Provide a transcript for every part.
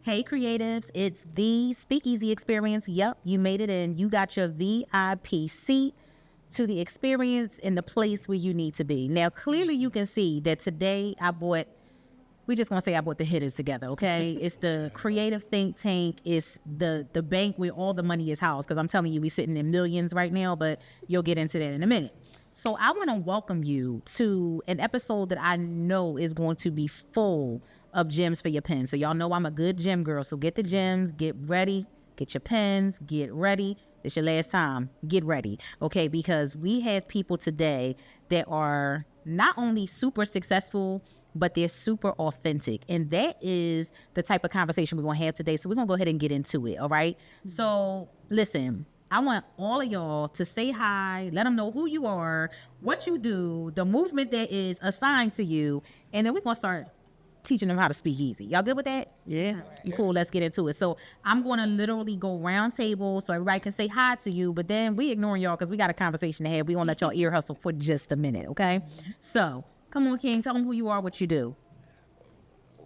Hey creatives, it's the Speakeasy experience. Yep, you made it in. You got your VIP seat to the experience in the place where you need to be. Now, clearly you can see that today I bought the hitters together, okay? It's the creative think tank. It's the bank where all the money is housed, because I'm telling you, we're sitting in millions right now, but you'll get into that in a minute. So I want to welcome you to an episode that I know is going to be full of gems for your pen. So y'all know I'm a good gem girl. So get the gems, get ready, get your pens, get ready. It's your last time. Get ready, okay? Because we have people today that are not only super successful, but they're super authentic. And that is the type of conversation we're going to have today. So we're going to go ahead and get into it, all right? So listen, I want all of y'all to say hi, let them know who you are, what you do, the movement that is assigned to you, and then we're going to start teaching them how to speak easy. Y'all good with that? Yeah. Cool, let's get into it. So I'm going to literally go round table so everybody can say hi to you, but then we ignoring y'all because we got a conversation to have. We won't let y'all ear hustle for just a minute, okay? So come on, King, tell them who you are, what you do.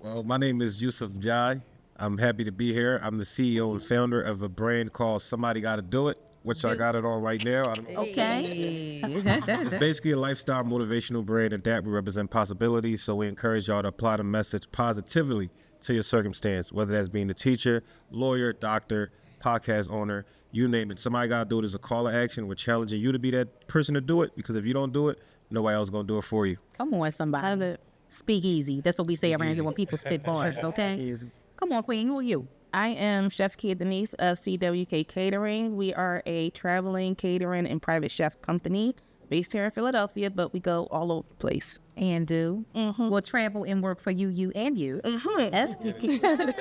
Well, my name is Yusuf Jai. I'm happy to be here. I'm the CEO and founder of a brand called Somebody Gotta Do It, which I got it on right now. Okay. It's basically a lifestyle motivational brand, and that we represent possibilities. So we encourage y'all to apply the message positively to your circumstance, whether that's being a teacher, lawyer, doctor, podcast owner, you name it. Somebody Gotta Do It is a call to action. We're challenging you to be that person to do it, because if you don't do it, nobody else is going to do it for you. Come on, somebody. Speak easy. That's what we say around here when people spit bars, okay? Easy. Come on, Queen, who are you? I am Chef Kia Denise of CWK Catering. We are a traveling catering and private chef company based here in Philadelphia, but we go all over the place. And do. Mm-hmm. We'll travel and work for you, and you. Mm-hmm.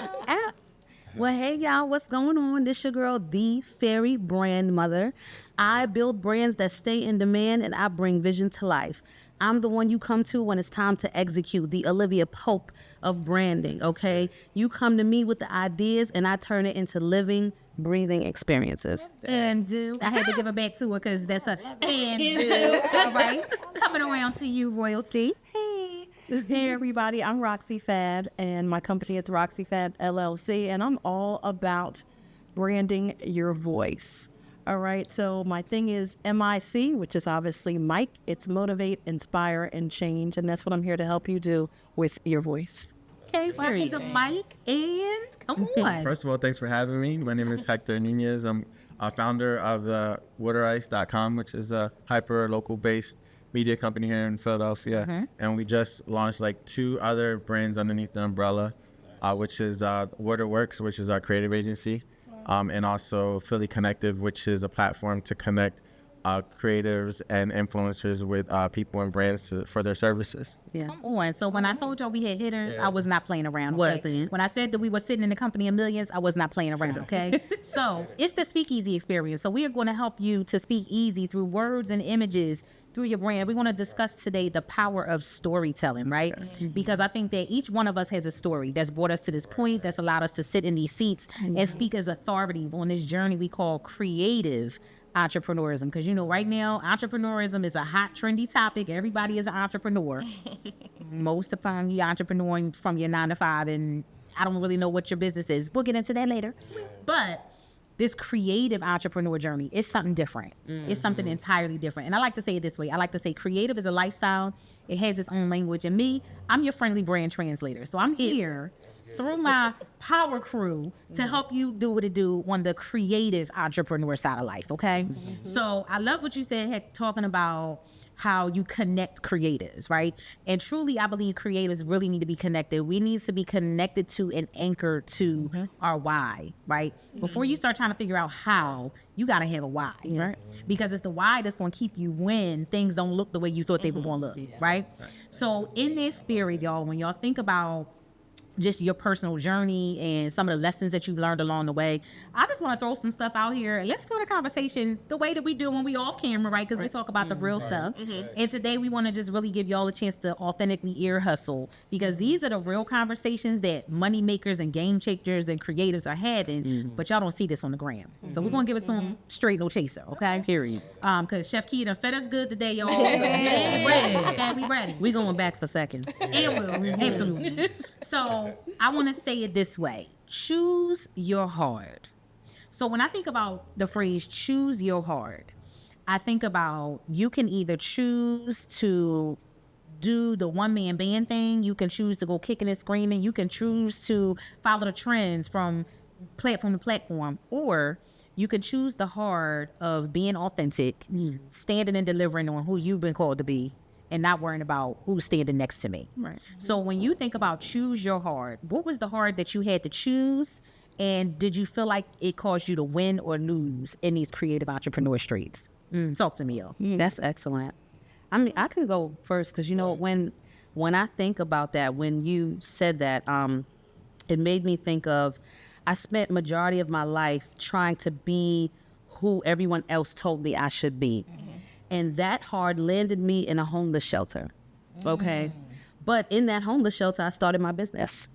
Well, hey, y'all, what's going on? This your girl, the Fairy Brand Mother. I build brands that stay in demand, and I bring vision to life. I'm the one you come to when it's time to execute, the Olivia Pope of branding, okay? You come to me with the ideas, and I turn it into living, breathing experiences. And do. I had to give it back to her because that's her. And do. All right. Coming around to you, Royalty. Hey everybody, I'm Roxy Fab, and my company is Roxy Fab LLC, and I'm all about branding your voice. All right, so my thing is MIC, which is obviously Mike. It's motivate, inspire, and change, and that's what I'm here to help you do with your voice. Okay, welcome to Mike, and come on. First of all, thanks for having me. My name is Hector Nunez. I'm a founder of waterice.com, which is a hyper-local-based media company here in Philadelphia. And we just launched like 2 other brands underneath the umbrella, which is Waterworks, which is our creative agency. And also Philly Connective, which is a platform to connect creatives and influencers with people and brands for their services. Yeah. Come on. So when I told y'all we had hitters, I was not playing around. When I said that we were sitting in the company of millions, I was not playing around, okay? So it's the Speakeasy experience. So we are going to help you to speak easy through words and images through your brand. We're going to discuss today the power of storytelling, right? Because I think that each one of us has a story that's brought us to this point, that's allowed us to sit in these seats and speak as authorities on this journey we call creative entrepreneurism. Because, you know, right now, entrepreneurism is a hot, trendy topic. Everybody is an entrepreneur. Most of the time, you're entrepreneuring from your 9 to 5, and I don't really know what your business is. We'll get into that later. But this creative entrepreneur journey is something different. It's something entirely different. And I like to say it this way. I like to say creative is a lifestyle. It has its own language. And me, I'm your friendly brand translator. So I'm here through my power crew to help you do what it do on the creative entrepreneur side of life, okay? So I love what you said, Heck, talking about how you connect creatives, right? And truly, I believe creatives really need to be connected. We need to be connected to and anchored to our why, right? Before you start trying to figure out how, you got to have a why, right? Because it's the why that's going to keep you when things don't look the way you thought they were going to look, right? So in this spirit, y'all, when y'all think about just your personal journey and some of the lessons that you've learned along the way, I just want to throw some stuff out here. Let's start a conversation the way that we do when we off camera, right? Because we talk about the real stuff. And today we want to just really give y'all a chance to authentically ear hustle, because these are the real conversations that money makers and game changers and creatives are having, but y'all don't see this on the gram. So we're going to give it to them straight, no chaser, okay? Period. Because Chef Kia done fed us good today, y'all. We ready. We going back for seconds. And we'll. Absolutely. So So I want to say it this way: choose your hard. So when I think about the phrase "choose your hard," I think about you can either choose to do the one-man band thing, you can choose to go kicking and screaming, you can choose to follow the trends from platform to platform, or you can choose the hard of being authentic, standing and delivering on who you've been called to be, and not worrying about who's standing next to me. Right. So when you think about choose your hard, what was the hard that you had to choose? And did you feel like it caused you to win or lose in these creative entrepreneur streets? Talk to me, yo. That's excellent. I mean, I can go first because, you know, when I think about that, when you said that, it made me think of, I spent majority of my life trying to be who everyone else told me I should be. And that hard landed me in a homeless shelter. Okay. But in that homeless shelter, I started my business.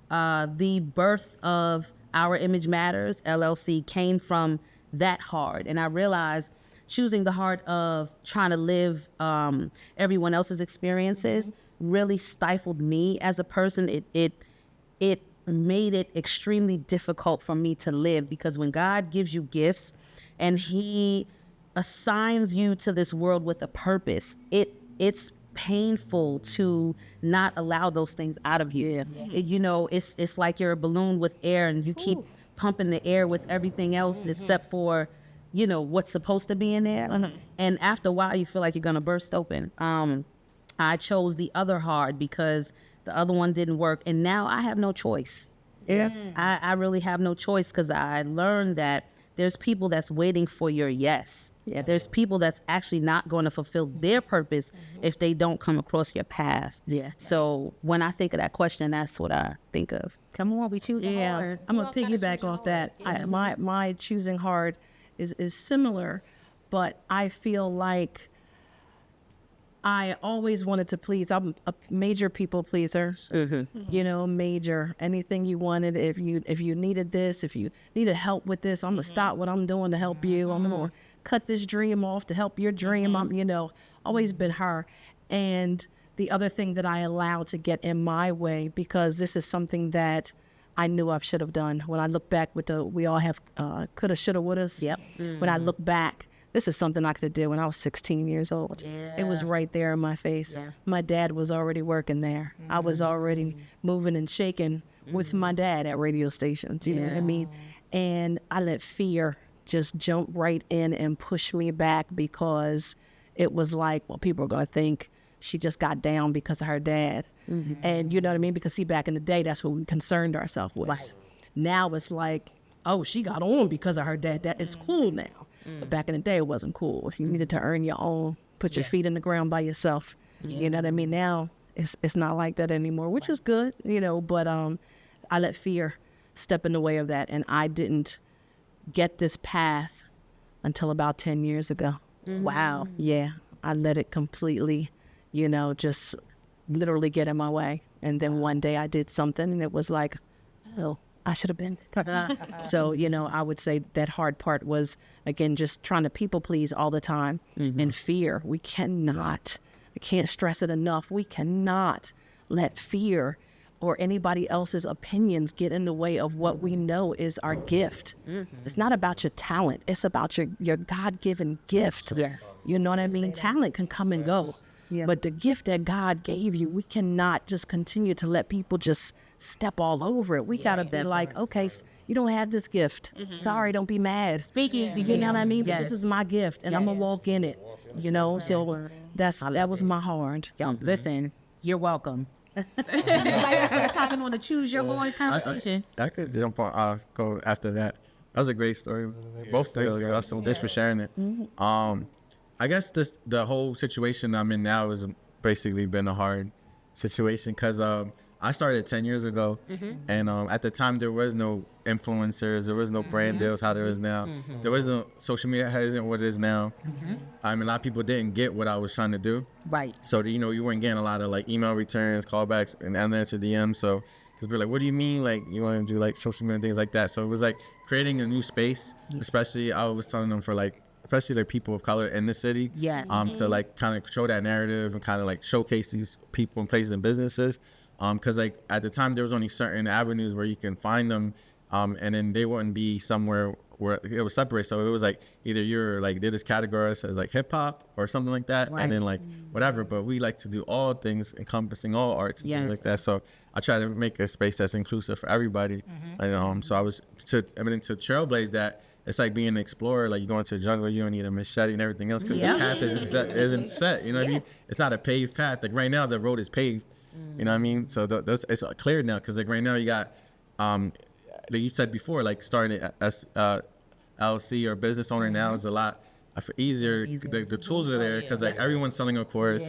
The birth of Our Image Matters, LLC, came from that hard. And I realized choosing the heart of trying to live everyone else's experiences really stifled me as a person. It made it extremely difficult for me to live, because when God gives you gifts and he assigns you to this world with a purpose, it's painful to not allow those things out of you. You know, it's like you're a balloon with air and you keep pumping the air with everything else except for, you know, what's supposed to be in there. And after a while, you feel like you're gonna burst open. I chose the other hard because the other one didn't work, and now I have no choice. I really have no choice, because I learned that there's people that's waiting for your yes. There's people that's actually not going to fulfill their purpose if they don't come across your path. So when I think of that question, that's what I think of. Come on, we choose hard. I'm gonna piggyback off that. My choosing hard is similar, but I feel like I always wanted to please. I'm a major people pleaser. You know, major. Anything you wanted, if you needed this, if you needed help with this, I'm gonna stop what I'm doing to help you. I'm gonna cut this dream off to help your dream. I'm, you know, always been her. And the other thing that I allowed to get in my way, because this is something that I knew I should have done. When I look back with we all have coulda, shoulda, wouldas. When I look back, this is something I could have did when I was 16 years old. It was right there in my face. My dad was already working there. I was already moving and shaking with my dad at radio stations, you know what I mean? And I let fear just jump right in and push me back, because it was like, well, people are going to think she just got down because of her dad. And you know what I mean? Because see, back in the day, that's what we concerned ourselves with. Now it's like, oh, she got on because of her dad. That is cool now. But back in the day, it wasn't cool. You needed to earn your own, put your feet in the ground by yourself. You know what I mean? Now it's not like that anymore, which is good, you know, but I let fear step in the way of that. And I didn't get this path until about 10 years ago. Wow. Yeah, I let it completely, you know, just literally get in my way. And then one day I did something and it was like, oh, I should have been. So, you know, I would say that hard part was, again, just trying to people please all the time. And fear. I can't stress it enough. We cannot let fear or anybody else's opinions get in the way of what we know is our gift. It's not about your talent. It's about your God-given gift. You know what I mean? Talent can come and go. But the gift that God gave you, we cannot just continue to let people just step all over it. We got to be like, okay, you don't have this gift. Sorry, don't be mad. Speak easy. You know what I mean? But this is my gift, and I'm going to walk in it. You know, so that was my hard. Yo, listen, you're welcome. Like, chiming on the choose your hard conversation. I could jump on, go after that. That was a great story. Both of you. So thanks for sharing it. I guess the whole situation I'm in now has basically been a hard situation, because I started 10 years ago, and at the time there was no influencers, there was no brand deals how there is now. There was no social media isn't what it is now. I mean, a lot of people didn't get what I was trying to do. So you know, you weren't getting a lot of like email returns, callbacks, and unanswered DMs. So because we're like, what do you mean? Like, you want to do like social media and things like that? So it was like creating a new space. Especially I was telling them for like, especially like people of color in the city. To like kind of show that narrative and kind of like showcase these people and places and businesses. Because like at the time there was only certain avenues where you can find them, and then they wouldn't be somewhere where it was separate. So it was like either you're like they just categorize as like hip hop or something like that, and then like whatever. But we like to do all things encompassing all arts and things like that. So I try to make a space that's inclusive for everybody. And so I was to trailblaze that. It's like being an explorer. Like you go into the jungle, you don't need a machete and everything else because the path isn't set. You know what I mean? It's not a paved path. Like right now, the road is paved. You know what I mean? So it's clear now because like right now you got, like you said before, like starting as LLC or business owner now is a lot easier. The tools are there because like everyone's selling a course,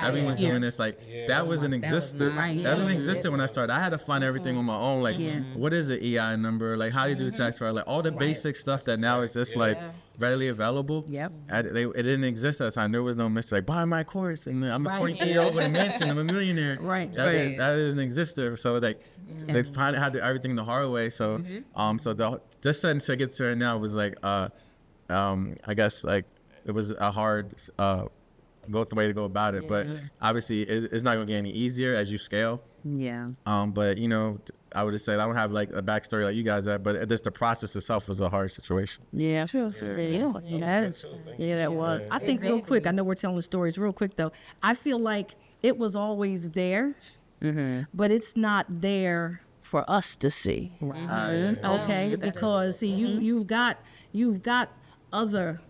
everyone's doing this. Like that wasn't existed. That didn't existed when I started. I had to find everything on my own. Like what is the EI number? Like how do you do the tax file? Like all the basic stuff that now is just like readily available. It didn't exist at the time. There was no mystery. Like buy my course and I'm a 23-year-old with a mansion. I'm a millionaire. That doesn't exist there. So like they had to do everything the hard way. So just to get to it now was like I guess like it was a hard way to go about it, but obviously it's not gonna get any easier as you scale. But you know, I would just say I don't have like a backstory like you guys have, but just the process itself was a hard situation. That was. I think real quick, I know we're telling stories real quick though. I feel like it was always there, but it's not there for us to see. Okay, because see, you've got other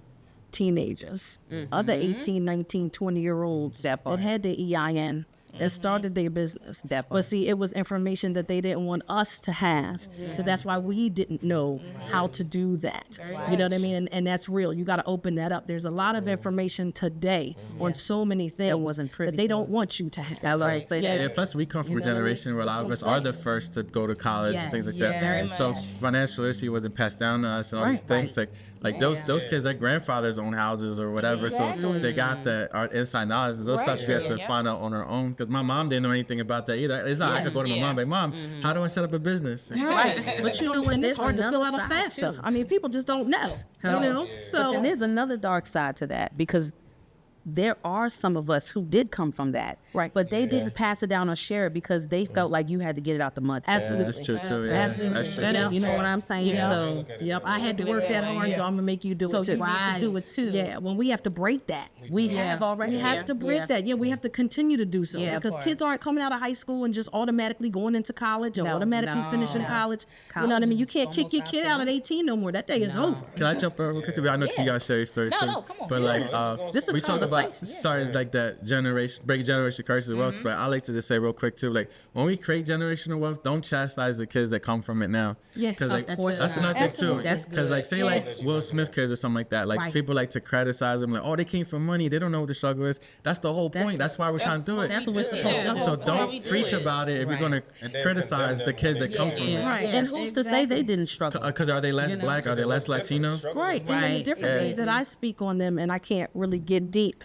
teenagers, other 18, 19, 20-year-olds that had their EIN, that started their business. But see, it was information that they didn't want us to have. So that's why we didn't know how to do that. You know what I mean? And that's real. You got to open that up. There's a lot of information today on so many things that they don't want you to have. Plus we come from a generation where a lot of us are the first to go to college and things like that. And so financial literacy wasn't passed down to us and all these things. Like those kids, their grandfathers own houses or whatever, so they got the inside knowledge. Those stuff we have to find out on our own. Because my mom didn't know anything about that either. It's not I could go to my mom, like, Mom, how do I set up a business? But you know what? It's hard to fill out a FAFSA. I mean, people just don't know. You know, so and there's another dark side to that because there are some of us who did come from that, but they didn't pass it down or share it because they felt like you had to get it out the mud. Absolutely, that's true too. Absolutely, you know what I'm saying? So, I had to work that hard, so I'm gonna make you do it too. You need to do it too. Yeah, when we have to break that, we have already. We have to break that. Yeah, we have to continue to do so because kids aren't coming out of high school and just automatically going into college or automatically finishing college. You know what I mean? You can't kick your kid out at 18 no more. That day is over. Can I jump real quick? I know you guys share your stories too. No, come on. But like, we talk about like that break generation curses of wealth, but I like to just say real quick too, like when we create generational wealth, don't chastise the kids that come from it now. Because like that's another thing too. Because like say like Will Smith kids or something like that, like people like to criticize them, like, oh, they came from money, they don't know what the struggle is. That's the whole point. That's why we're trying to do it. That's what we're supposed to do. So don't preach about it if you're gonna criticize the kids that come from it. And who's to say they didn't struggle? Because are they less black? Are they less Latino? And then the differences that I speak on them, and I can't really get deep.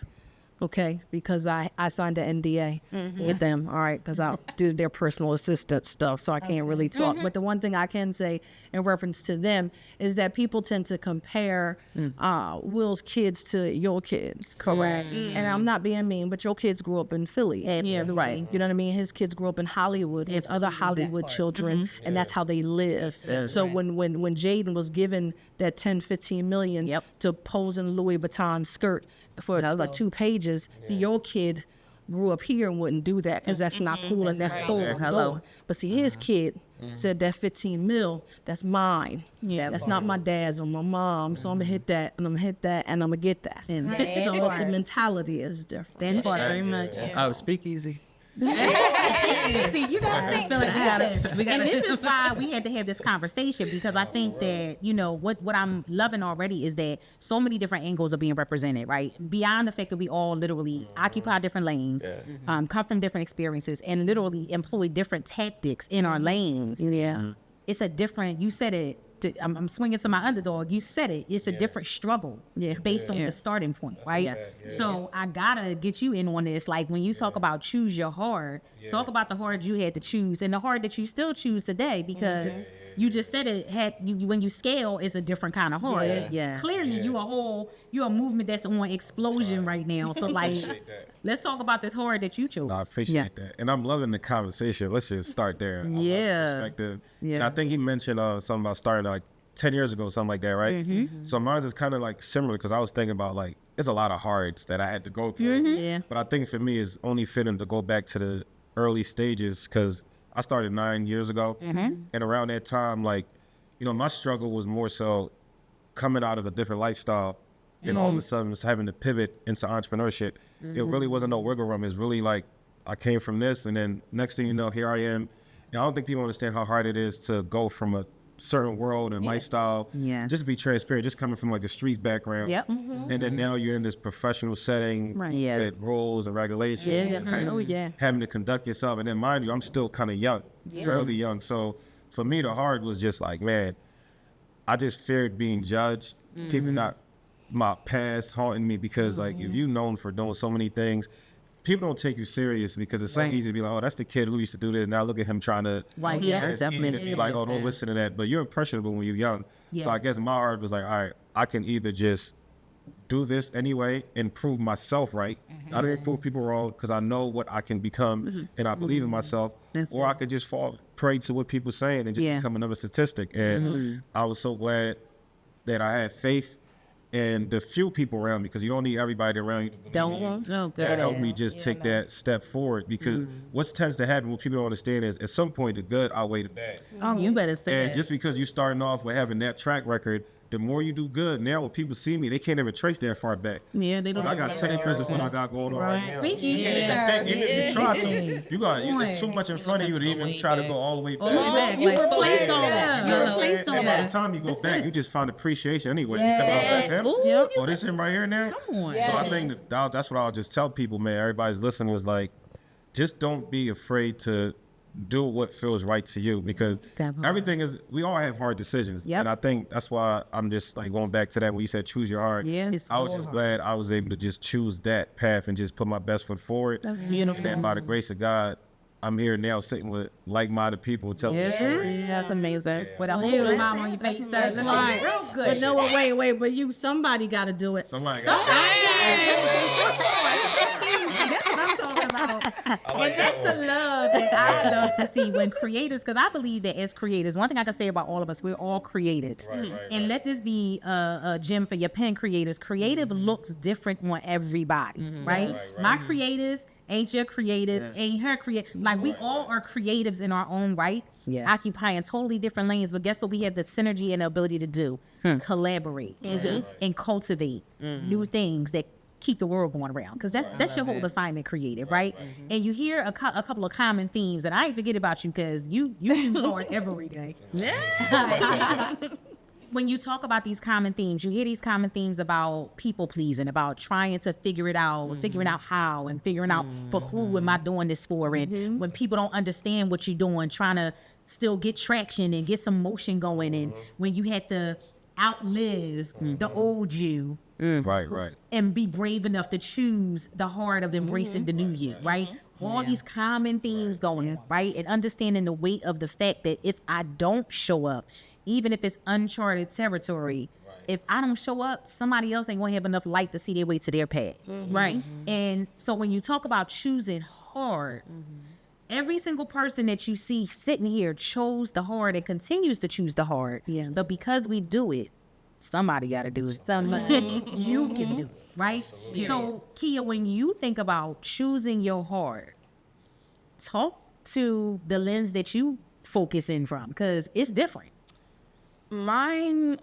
Okay, because I signed an NDA with them, all right, because I do their personal assistant stuff, so I can't really talk. But the one thing I can say in reference to them is that people tend to compare Will's kids to your kids. Correct. And I'm not being mean, but your kids grew up in Philly. You know what I mean? His kids grew up in Hollywood with other Hollywood children, and that's how they live. So when Jaden was given that 10-15 million to pose in a Louis Vuitton skirt for like 2 pages, see, your kid grew up here and wouldn't do that because that's not cool and that's cool. But see, his kid said that 15 mil, that's mine. That's not my dad's or my mom. So I'm gonna hit that and I'm gonna hit that and I'm gonna get that. So the mentality is different. Very much. Speakeasy. See, you know what I'm saying? I feel like we gotta. And this is why we had to have this conversation, because I think that, you know, what I'm loving already is that so many different angles are being represented, right? Beyond the fact that we all literally occupy different lanes, come from different experiences, and literally employ different tactics in our lanes. It's a different, you said it, I'm swinging to my underdog. You said it. It's a different struggle based on the starting point, right? So I gotta get you in on this. Like when you talk about choose your hard, talk about the hard you had to choose and the hard that you still choose today, because You just said it had you when you scale, it's a different kind of hard. Yeah. Clearly, you're a movement that's on explosion right now. So like, let's talk about this hard that you chose. No, I appreciate that, and I'm loving the conversation. Let's just start there. I love the Yeah. perspective. Yeah. And I think he mentioned something about starting like 10 years ago, something like that, right? So mine is kind of like similar because I was thinking about like it's a lot of hards that I had to go through. Yeah. But I think for me, it's only fitting to go back to the early stages because I started 9 years ago, and around that time, like, you know, my struggle was more so coming out of a different lifestyle, and all of a sudden just having to pivot into entrepreneurship. It really wasn't no wiggle room. It's really like I came from this, and then next thing you know, here I am. And I don't think people understand how hard it is to go from a certain world and lifestyle. Yes. Just to be transparent, just coming from like the streets background. Yep. And then now you're in this professional setting Right. Yeah. with rules and regulations. Yeah. Oh, yeah. Having to conduct yourself. And then mind you, I'm still kind of young, fairly young. So for me, the hard was just like, man, I just feared being judged, keeping not my past haunting me because like if you're known for doing so many things, people don't take you serious because it's so easy to be like, oh, that's the kid who used to do this. Now look at him trying to. Right. And Yeah. it's Definitely. easy to be like, oh, don't listen to that. But you're impressionable when you're young. Yeah. So I guess my heart was like, all right, I can either just do this anyway and prove myself right. I didn't prove people wrong because I know what I can become and I believe in myself. That's Or I could just fall prey to what people saying and just become another statistic. And I was so glad that I had faith and the few people around me, because you don't need everybody around you to believe in you. Oh, That good. helped me just take that step forward because what tends to happen, what people don't understand is at some point the good outweigh the bad. Oh, you better say And that. just because you're starting off with having that track record, the more you do good, now when people see me, they can't even trace that far back. Yeah, they don't. 'Cause I got 10 years of what I got going on right now. Speaking Even if you try to, there's too much in front of you to even try to go all the way back. You replaced all that. You know what I'm replaced saying? all And by that. the time you go back, you just find appreciation anyway. You say, oh, that's him? Ooh, Oh, this him right here now? Come on. So I think that's what I'll just tell people, man. Everybody's listening was like, just don't be afraid to do what feels right to you because Definitely. everything is, we all have hard decisions. Yep. And I think that's why I'm just like going back to that when you said choose your heart. Yeah. I was just glad I was able to just choose that path and just put my best foot forward. That's beautiful. And by the grace of God, I'm here now sitting with like-minded people telling the story. Yeah, that's amazing. With a whole smile on your face. That's right. real good. But no, wait, but somebody got to do it. Somebody got That's what I'm talking about. And that's the love that I love to see when creators, because I believe that as creators, one thing I can say about all of us, we're all creatives. And let this be a gem for your pen creators. Creative looks different on everybody, right? My creative ain't your creative, ain't her creative. Like we all are creatives in our own right, occupying totally different lanes. But guess what? We have the synergy and the ability to do collaborate and cultivate new things that keep the world going around, because that's your whole assignment, creative, right? And you hear a couple of common themes, and I ain't forget about you because you use hard every day. When you talk about these common themes, you hear these common themes about people pleasing, about trying to figure it out, figuring out how, and figuring out for who am I doing this for, and when people don't understand what you're doing, trying to still get traction and get some motion going, and when you had to outlive the old you Right. and be brave enough to choose the heart of embracing the new you, right? All these common themes going, right? And understanding the weight of the fact that if I don't show up, even if it's uncharted territory, if I don't show up, somebody else ain't going to have enough light to see their way to their path, right? And so when you talk about choosing hard, every single person that you see sitting here chose the hard and continues to choose the hard. Yeah. But because we do it, somebody got to do it. You can do it, right? So, Kia, when you think about choosing your heart, talk to the lens that you focus in from, because it's different. Mine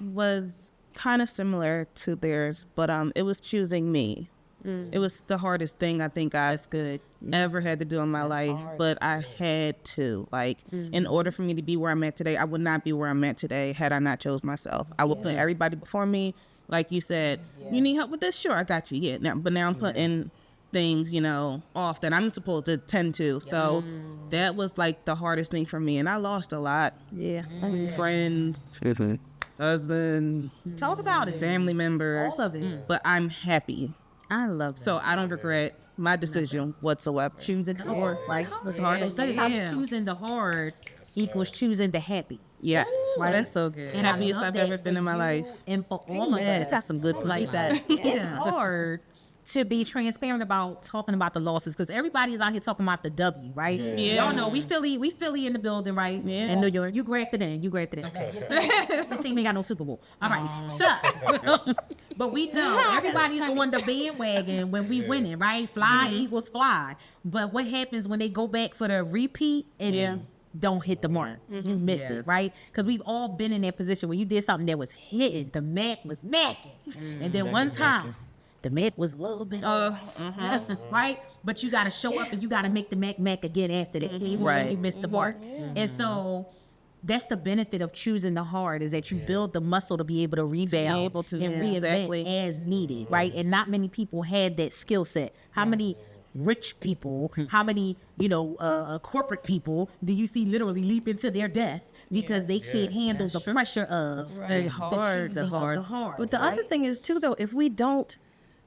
was kind of similar to theirs, but it was choosing me. It was the hardest thing I think I good. ever had to do in my life, but I had to. Like, in order for me to be where I'm at today, I would not be where I'm at today had I not chose myself. I would put everybody before me. Like you said, you need help with this? Sure, I got you. Yeah, but now I'm putting things, off that I'm supposed to tend to. So that was like the hardest thing for me, and I lost a lot. Yeah. Friends, husband, Talk about it. family members, All of it. but I'm happy. I love that. So I don't regret my decision whatsoever. Choosing the hard. Like, what's the hardest So thing? sometimes choosing the hard equals choosing the happy. Yes. Right, that's so good. And I Happiest love I've that ever been for in my you life. And for all of Yeah, us. got some good Like that. It's hard to be transparent about talking about the losses because everybody's out here talking about the W, right? Yeah. Y'all know we Philly in the building, right? Yeah. In New York. You grabbed it in. This team ain't got no Super Bowl. All right. So but we know everybody's on the bandwagon when we winning, right? Fly equals fly. But what happens when they go back for the repeat and don't hit the mark? You miss it, right? Because we've all been in that position where you did something that was hitting, the Mac was macking. And then one time the Mac was a little bit right? But you got to show up and you got to make the Mac again after that, even when you missed the mark. And so that's the benefit of choosing the hard is that you build the muscle to be able to rebound and reinvent as needed, right? And not many people had that skill set. How many rich people, how many, corporate people do you see literally leap into their death because they can't handle the pressure of the hard. But the other thing is too, though, if we don't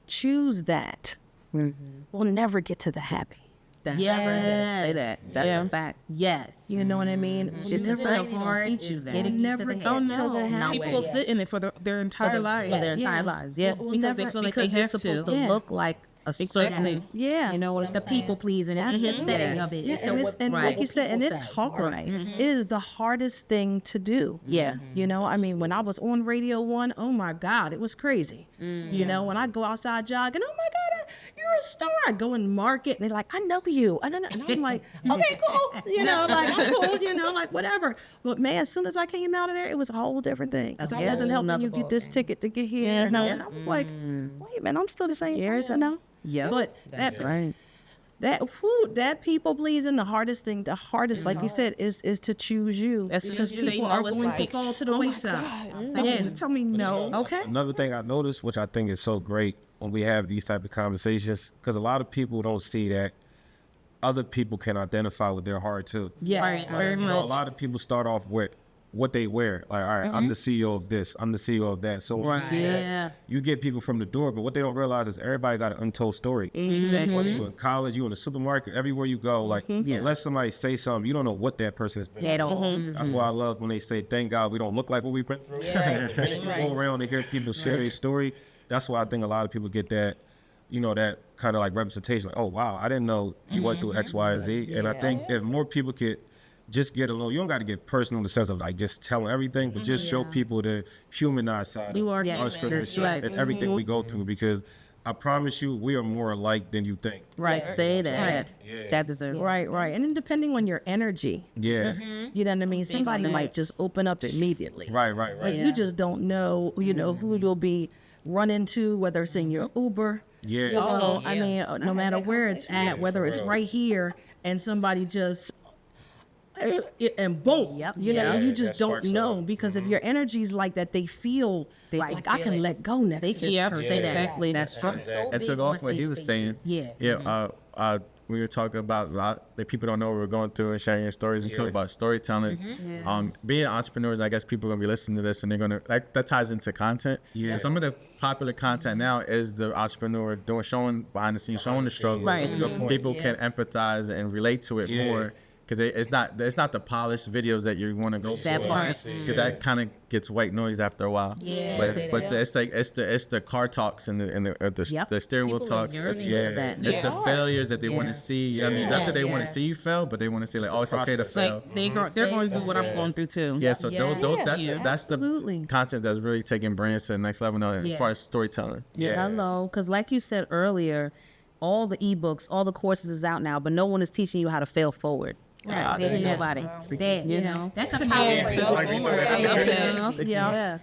choose that, we'll never get to the happy. That's Yes. right. Say that. That's a fact. Yes. You know what I mean? Just We'll so never hard teach you is that. getting never to the get happy. to the happy. People will sit in it for their entire lives. For their Yeah. entire lives. Yeah. Because they feel like they Because you're have supposed to. to Yeah. look like a certain. Exactly. Yeah. You know what It's the people pleasing. It's the setting of it. Yeah, It's and, the it's, and like you said, and it's hard. Right. It is the hardest thing to do. Yeah. You know, I mean, when I was on Radio 1, oh my God, it was crazy. You know, when I go outside jogging, oh my God, you're a star. I go in market and they're like, I know you. And I'm like, okay, cool. You know, like, I'm cool, like whatever. But man, as soon as I came out of there, it was a whole different thing. Because I Yeah. wasn't helping Another you get this ticket to get here. And I was like, wait, man, I'm still the same person now. Yep. But That's right. that people pleasing, the hardest, like you said, is to choose you. As soon as because you say people no, are it's going like, to fall to the wayside. Yeah, just tell me no. Okay. Another thing I noticed, which I think is so great when we have these type of conversations, because a lot of people don't see that other people can identify with their heart too. Yes. Very A much. lot of people start off with what they wear. Like, all right, I'm the CEO of this. I'm the CEO of that. So when you see that, you get people from the door, but what they don't realize is everybody got an untold story. Exactly. Whether you're in college, you in the supermarket, everywhere you go, like, unless somebody say something, you don't know what that person has been At all. That's why I love when they say, thank God we don't look like what we went through. You go around and hear people share their story. That's why I think a lot of people get that, that kind of like representation. Like, oh, wow, I didn't know you went through X, Y, and Z. And I think if more people could just get along, you don't got to get personal in the sense of like just telling everything, but just show people the humanized side of entrepreneurship and everything we go through, because I promise you, we are more alike than you think. Right. Say that. That deserves. Right. And then depending on your energy, Yeah. you know what I mean? Somebody might just open up immediately. Right. Like you just don't know, who you'll be run into, whether it's in your Uber. Yeah. You know, I mean, no matter where it's at, whether it's right here and somebody just and boom, you know, you just don't know, because if your energy's like that, they feel like I can let go next to this person. Exactly. That's true. It took off what he was saying. Yeah. We were talking about a lot that people don't know what we're going through and sharing your stories and talk about storytelling. Being entrepreneurs, I guess people are gonna be listening to this and they're gonna that ties into content. Yeah. And some of the popular content now is the entrepreneur showing behind the scenes, showing the struggle. Right. People can empathize and relate to it more. Because it's not the polished videos that you want to go That for. part. Because that kind of gets white noise after a while. Yeah. But it's the car talks and the steering wheel talks. It's the failures that they want to see. I mean, not that they want to see you fail, but they want to see like, oh, it's okay to fail. Like they're going through what I'm going through too. Yeah, so that's Absolutely. the content that's really taking brands to the next level now as far as storytelling. Hello. Because like you said earlier, all the ebooks, all the courses is out now, but no one is teaching you how to fail forward. Nobody. That, You know. that's a powerful Yeah.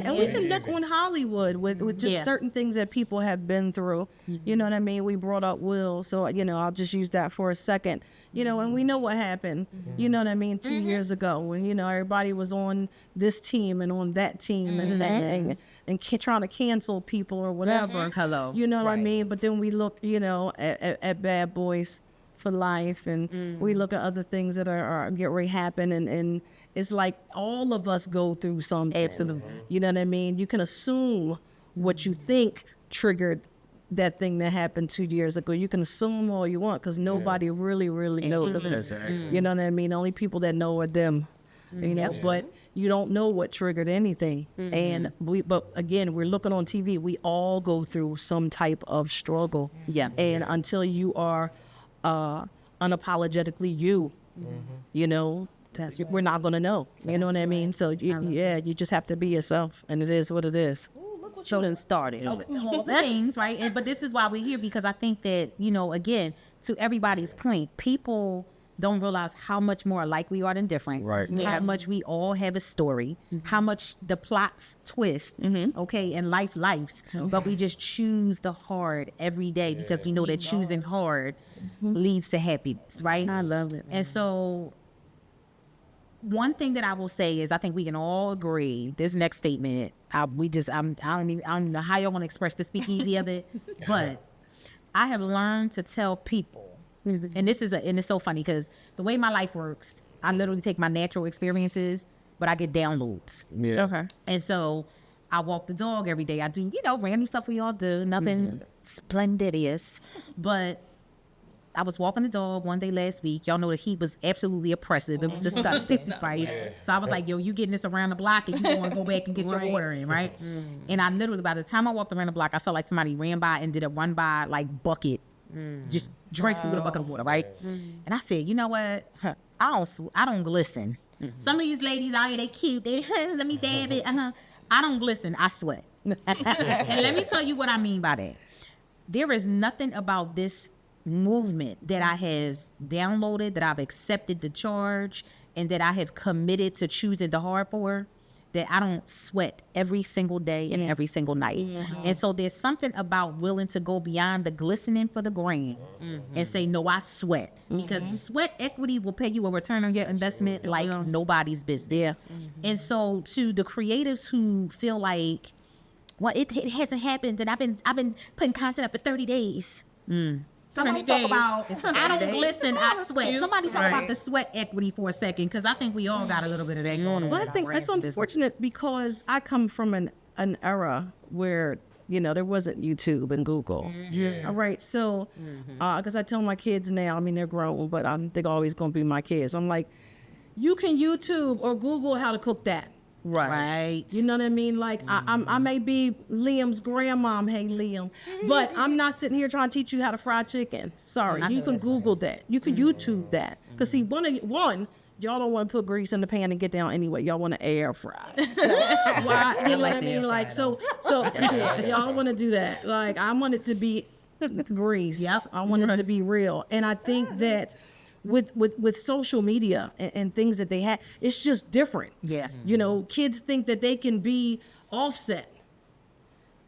And we can look on Hollywood with just certain things that people have been through. You know what I mean? We brought up Will, so I'll just use that for a second. And we know what happened. You know what I mean? 2 years ago, when everybody was on this team and on that team and trying to cancel people or whatever. Hello. You know what I mean? But then we look, at Bad Boys for Life, and we look at other things that are get ready to happen, and it's like all of us go through something. Absolutely. You know what I mean? You can assume what you think triggered that thing that happened 2 years ago. You can assume all you want because nobody really knows. You know what I mean? Only people that know are them. You know, but you don't know what triggered anything. But again, we're looking on TV. We all go through some type of struggle. Yeah. And until you are unapologetically you, you know, we're not going to know. You know what I mean? So you just have to be yourself, and it is what it is. So then started. All the things, right? But this is why we're here, because I think that, you know, again, to everybody's point, people don't realize how much more alike we are than different. Right. How much we all have a story, how much the plots twist, okay, and lives. But we just choose the hard every day because we know that choosing hard leads to happiness, right? I love it. And so one thing that I will say is I think we can all agree this next statement, I don't know how y'all want to express the speakeasy of it, but I have learned to tell people, and it's so funny because the way my life works, I literally take my natural experiences, but I get downloads. Yeah. Okay. And so I walk the dog every day. I do, you know, random stuff we all do, nothing splendidious, but I was walking the dog one day last week. Y'all know the heat was absolutely oppressive. It was disgusting, right? So I was like, yo, you getting this around the block and you want to go back and get your water in, right? And I literally, by the time I walked around the block, I felt like somebody ran by and did a run by like bucket, just drenched me with a bucket of water, right? And I said, you know what? I don't glisten. Some of these ladies out here, they cute. They let me dab it. I don't glisten. I sweat. And let me tell you what I mean by that. There is nothing about this movement that I have downloaded, that I've accepted the charge, and that I have committed to choosing the hard for, that I don't sweat every single day and every single night. And so there's something about willing to go beyond the glistening for the grain and say, no, I sweat. Because sweat equity will pay you a return on your investment like nobody's business. And so to the creatives who feel like, well, it hasn't happened, and I've been putting content up for 30 days. Somebody talk about, I don't glisten, I sweat. Somebody talk about the sweat equity for a second, because I think we all got a little bit of that going on. But I think that's unfortunate because I come from an era where, you know, there wasn't YouTube and Google. Yeah. All right. So, because I tell my kids now, I mean, they're grown, but they're always going to be my kids. I'm like, you can YouTube or Google how to cook that. Right. You know what I mean? Like, I may be Liam's grandmom, hey, Liam, but I'm not sitting here trying to teach you how to fry chicken. Sorry. You can Google that. You can YouTube that. Because, see, one, y'all don't want to put grease in the pan and get down anyway. Y'all want to air fry. So, why, you know what I mean? Like, so y'all want to do that. Like, I want it to be grease. Yep. I want it to be real. And I think that with social media and things that they have, it's just different. Yeah. You know, kids think that they can be Offset,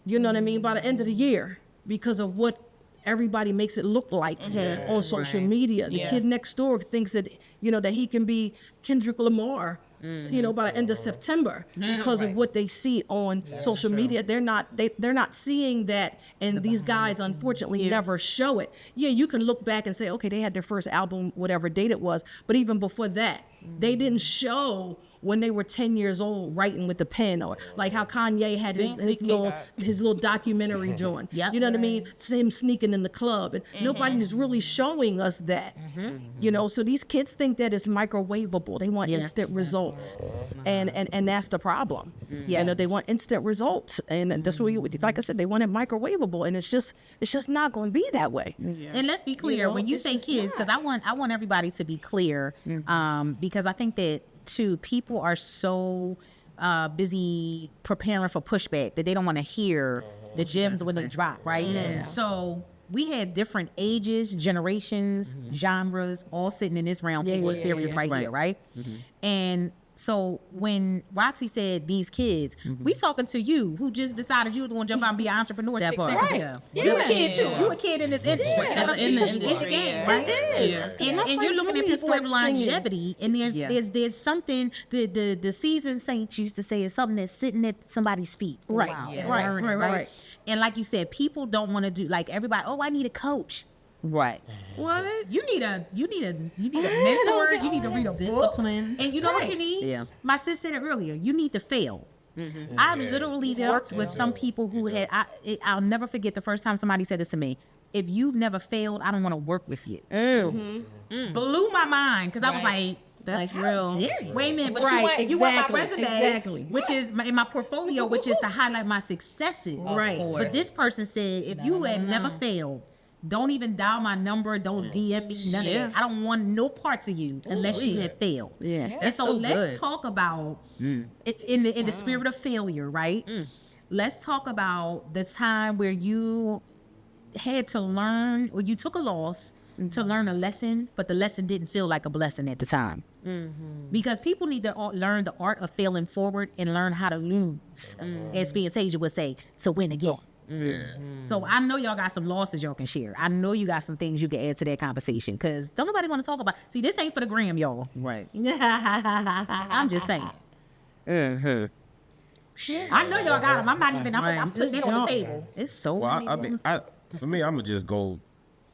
you know what I mean, by the end of the year because of what everybody makes it look like on social media. The kid next door thinks that, you know, that he can be Kendrick Lamar, you know, by the end of September because of what they see on social media. They're not seeing that, and these guys unfortunately never show it. Yeah, you can look back and say, okay, they had their first album, whatever date it was, but even before that, they didn't show when they were 10 years old writing with the pen, or like how Kanye had his little documentary joint. You know what I mean? Him sneaking in the club, and nobody's really showing us that. You know, so these kids think that it's microwavable. They want instant results, and that's the problem. You know, they want instant results, and that's what like I said, they want it microwavable, and it's just not going to be that way. And let's be clear, when you say kids, because I want everybody to be clear, because I think that too, people are so busy preparing for pushback that they don't want to hear the gems when they drop, right? So we have different ages, generations, genres, all sitting in this round table experience right here, right? And so when Roxy said these kids, we talking to you who just decided you was going to jump out and be an entrepreneur 6 seconds ago. You a kid too. You a kid in this industry. In the industry. It's a game, right? And you're looking at people with longevity, and there's something the seasoned saints used to say is something that's sitting at somebody's feet. Right. And like you said, people don't want to do like everybody. Oh, I need a coach. Right. What? You need a mentor. You need to read a book. Discipline. And you know what you need? Yeah. My sis said it earlier. You need to fail. I literally worked with some people who had. I'll never forget the first time somebody said this to me. If you've never failed, I don't want to work with you. Blew my mind because I was like, That's real. wait a minute, but Right, you want my exactly, resume, exactly. which is in my portfolio, which is to highlight my successes. Right. But this person said, if you had never failed, don't even dial my number, don't DM me, none of that. I don't want no parts of you unless you had failed. Yeah. And so, so let's good. talk about it's in the spirit of failure, right? Let's talk about the time where you had to learn, or you took a loss to learn a lesson, but the lesson didn't feel like a blessing at the time. Because people need to learn the art of failing forward and learn how to lose, as Fantasia would say, to win again. So I know y'all got some losses y'all can share. I know you got some things you can add to that conversation, because don't nobody want to talk about. See, this ain't for the gram, y'all. Right. I'm just saying. I know y'all got them. I'm not even. I'm putting it on the table. It's so Well, many I mean, ones. for me, I'm gonna just go,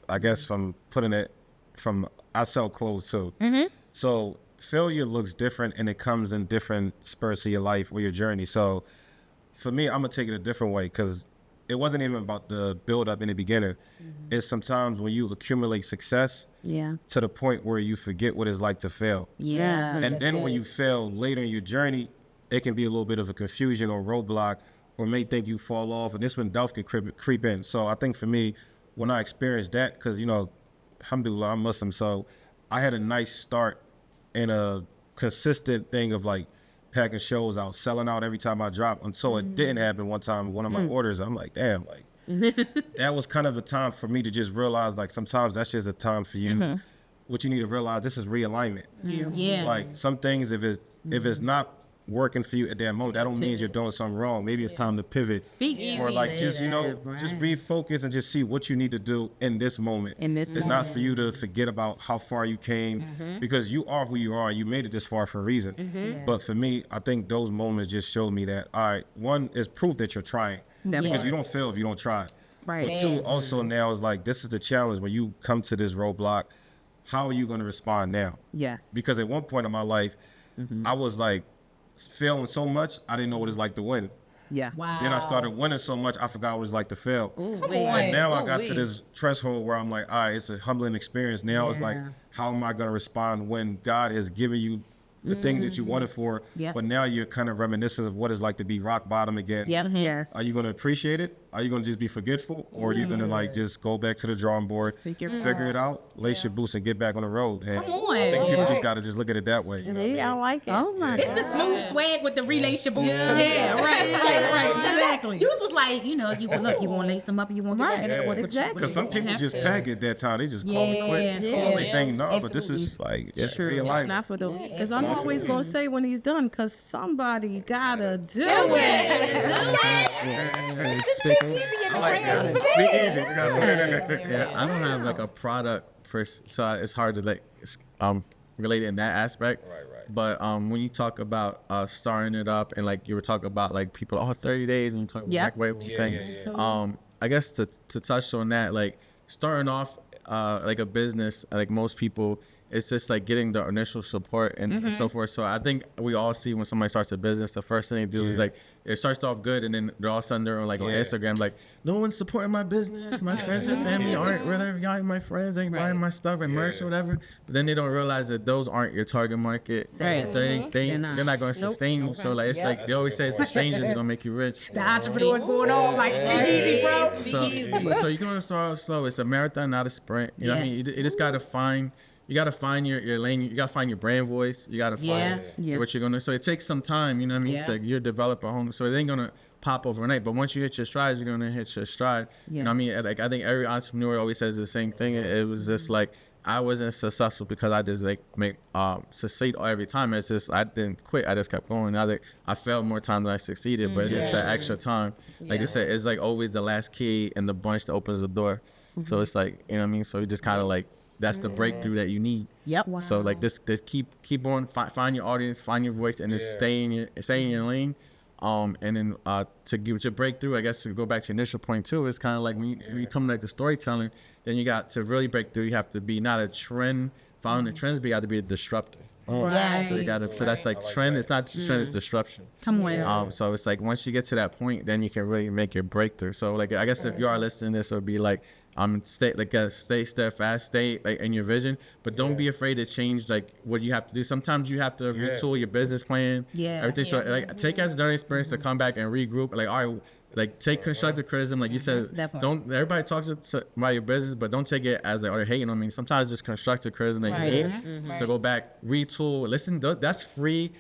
I guess, from putting it from I sell clothes too. So failure looks different, and it comes in different spurts of your life or your journey. So for me, I'm gonna take it a different way, because it wasn't even about the build up in the beginning. It's sometimes when you accumulate success Yeah. to the point where you forget what it's like to fail. Yeah. And then when you fail later in your journey, it can be a little bit of a confusion or roadblock, or may think you fall off, and this when doubt can creep in. So I think for me, when I experienced that, because, you know, alhamdulillah, I'm Muslim, so I had a nice start in a consistent thing of like packing shows out, selling out every time I drop, until it didn't happen one time, one of my orders. I'm like, damn, like that was kind of a time for me to just realize, like, sometimes that's just a time for you. What you need to realize, this is realignment. Yeah. Like some things, if it's not working for you at that moment, that don't mean you're doing something wrong. Maybe it's time to pivot. Speak easy. Or like just, you know, just refocus and just see what you need to do in this moment. It's not for you to forget about how far you came, because you are who you are. You made it this far for a reason. But for me, I think those moments just showed me that, all right, one is proof that you're trying, because you don't fail if you don't try. Right. But two, also now is like, this is the challenge when you come to this roadblock. How are you going to respond now? Yes. Because at one point in my life, I was like failing so much, I didn't know what it's like to win. Yeah. Wow. Then I started winning so much, I forgot what it's like to fail. Come on. And now I got to this threshold where I'm like, all right, it's a humbling experience. Now it's like, how am I going to respond when God has given you the thing that you wanted for, but now you're kind of reminiscent of what it's like to be rock bottom again. Yes. Are you going to appreciate it? Are you going to just be forgetful? Or are you going to like just go back to the drawing board, figure it out, lace your boots, and get back on the road? And Come on. I think people just got to just look at it that way. You know what I mean? I like it. Oh my It's God. the smooth swag with the relationship. Yeah, right. Exactly. You was like, you know, you want to lace them up, and you want to get back at what exactly. Because some people just pack it that time. They just call me quick. They think, no, but this is like, it's real life. Not for the, because I'm always gonna say when he's done, because somebody gotta do it. I like that. Speak easy. Yeah, I don't have like a product so it's hard to like relate it in that aspect. Right. But when you talk about starting it up, and like you were talking about like people, 30 days, and you talk about microwave things. I guess to touch on that, like starting off like a business, like most people, it's just like getting the initial support and so forth. So I think we all see when somebody starts a business, the first thing they do is like, it starts off good, and then they're all of a sudden they're like on Instagram, like, no one's supporting my business. My friends and family aren't, whatever, y'all ain't my friends, ain't buying my stuff and merch or whatever. But then they don't realize that those aren't your target market. Right. They're not going to sustain you. So like, it's like, they always say it's the strangers that's going to make you rich. The entrepreneurs going on like, speak easy, bro. So you're going to start off slow. It's a marathon, not a sprint. You know what I mean? You just got to find... You got to find your lane. You got to find your brand voice. You got to find what you're going to. So it takes some time, you know what I mean? It's like you're developing a home. So it ain't going to pop overnight. But once you hit your stride, you're going to hit your stride. You know what I mean? Like, I think every entrepreneur always says the same thing. It was just like, I wasn't successful because I just like succeed every time. It's just, I didn't quit. I just kept going. I failed more times than I succeeded, but it's the extra time. Like I said, it's like always the last key in the bunch that opens the door. So it's like, you know what I mean? So you just kind of like, that's the breakthrough that you need. Yep. Wow. So like this keep on, find your audience, find your voice, and just stay in your lane. And then to give your breakthrough, I guess to go back to your initial point too, it's kind of like when you come like the storytelling, then you got to really break through. You have to be not a trend, following the trends, but you have to be a disruptor. So you gotta. So that's like trend. It's not just trend. It's disruption. Come on. So it's like once you get to that point, then you can really make your breakthrough. So like I guess if you are listening to this, it would be like stay steadfast, stay like in your vision, but don't be afraid to change like what you have to do. Sometimes you have to retool your business plan. Everything. So like take as a learning experience to come back and regroup. Like all right. Like take constructive criticism, like you said. Don't everybody talks about your business, but don't take it as like, they're hating on me. Sometimes just constructive criticism that you hate. So go back, retool, listen. That's free.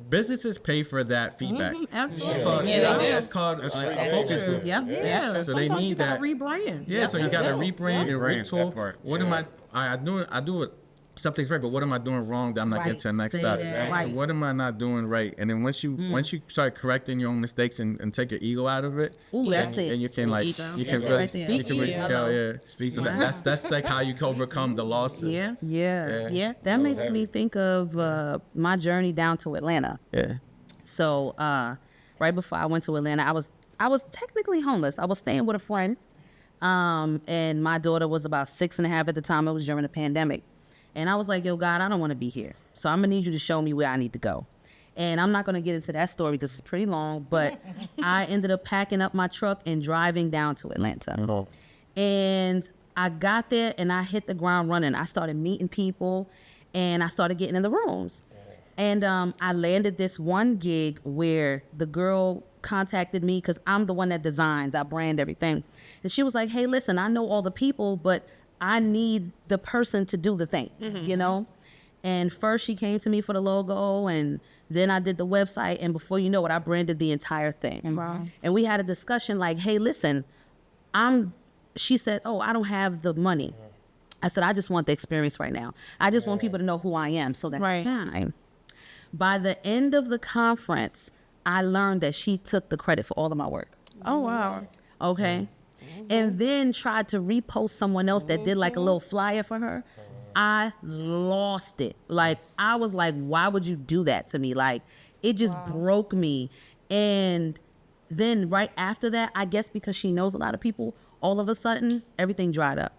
Businesses pay for that feedback. Absolutely. It's called a focus group. Yeah. So they need that. Rebrand. Yeah. So you got to rebrand and retool. What am I do it. Something's right, but what am I doing wrong that I'm not getting to the next step? So what am I not doing right? And then once you start correcting your own mistakes and take your ego out of it, and you can like you can really scale. So that's like how you overcome the losses. Yeah. That makes me think of my journey down to Atlanta. So right before I went to Atlanta, I was technically homeless. I was staying with a friend, and my daughter was about 6.5 at the time. It was during the pandemic. And I was like, yo, God, I don't want to be here. So I'm going to need you to show me where I need to go. And I'm not going to get into that story because it's pretty long, but I ended up packing up my truck and driving down to Atlanta. And I got there and I hit the ground running. I started meeting people and I started getting in the rooms. And I landed this one gig where the girl contacted me because I'm the one that designs, I brand everything. And she was like, hey, listen, I know all the people, but I need the person to do the things, you know? And first she came to me for the logo and then I did the website. And before you know it, I branded the entire thing. Wow. And we had a discussion like, hey, listen, she said, oh, I don't have the money. I said, I just want the experience right now. I just want people to know who I am. So that's fine. By the end of the conference, I learned that she took the credit for all of my work. Oh, wow. Okay. And then tried to repost someone else that did like a little flyer for her. I lost it. Like, I was like, why would you do that to me? Like, it just broke me. And then right after that, I guess because she knows a lot of people, all of a sudden, everything dried up.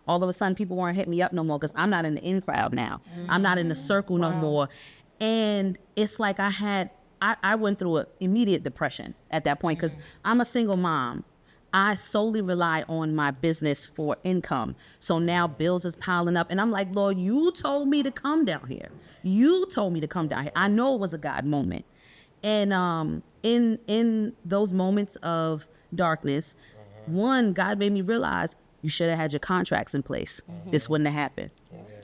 All of a sudden, people weren't hitting me up no more because I'm not in the in crowd now. I'm not in the circle no more. And it's like I went through an immediate depression at that point because I'm a single mom. I solely rely on my business for income. So now bills is piling up. And I'm like, Lord, you told me to come down here. You told me to come down here. I know it was a God moment. And in those moments of darkness, one, God made me realize you should have had your contracts in place. This wouldn't have happened.